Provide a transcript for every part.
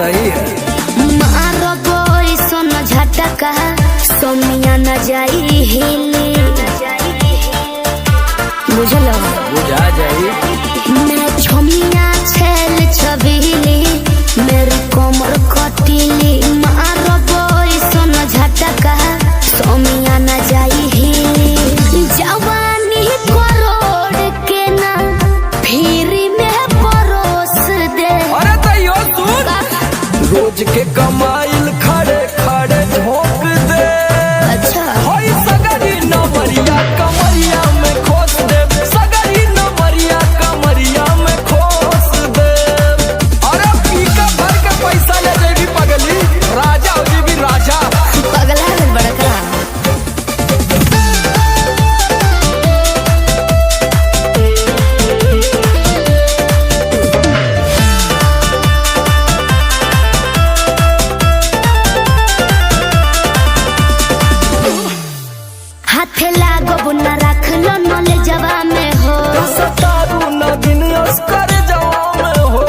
सही है। मारो बोई सोना झटका सोमिया न जाई हिली बुझलो बुझा जाई। मैं छोमिया छेल छबीली मेरी कोमर कटीली मारो बोई सोना झटका सोमिया न जाई हिली जवानी करोड़ के ना फिर में परोस दे। अरे तैयो तू रोज के कमाइल खड़े खड़े झोंक दे। अच्छा होई सगरी नमरिया कमरिया में खोस दे, सगरी नमरिया कमरिया में खोस दे। अरे पीका भर के पैसा ले जेबी पगली, राजा हो जेबी राजा। पगला है बड़का हाथे लागो बुना रख लो नले जवा में हो सतारू नगिन अस्कर जवा में हो।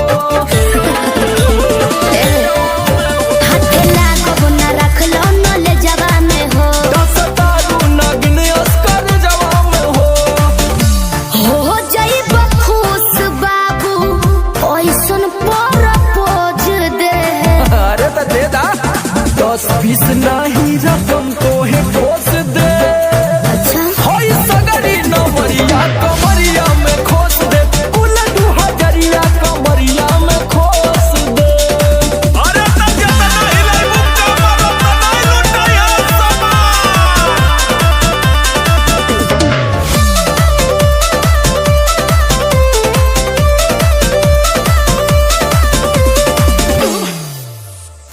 हाथे लागो बुना रख लो नले जवा में हो सतारू नगिन अस्कर जवा में हो जाई बखुश बाबू ओइसन प्रपोज दे। अरे तो दे दा 10-20 नहीं रकम तो है खोस दे। अच्छा होई सगरी नमरिया कमरिया में खोस दे, उलटू हजरिया कमरिया में खोस दे। अरे तो जतना हिलाई मुक्का मारो तो नहीं लुटाया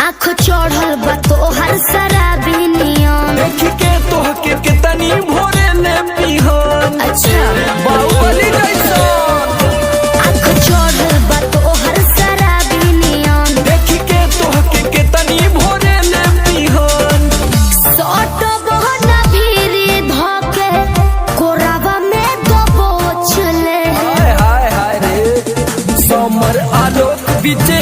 आँख चढ़ल बा तोहर शराबी नियम देख के तोह के कितनी भोरे ने पिहन। अच्छा बाहुबली जैसन आँख चढ़ल बा तोहर शराबी नियम देख के तोह के कितनी भोरे ने पिहन। सट बहना भीरी धोके कोरावा में दबोच ले। हाय हाय हाय रे समर आलोक बीचे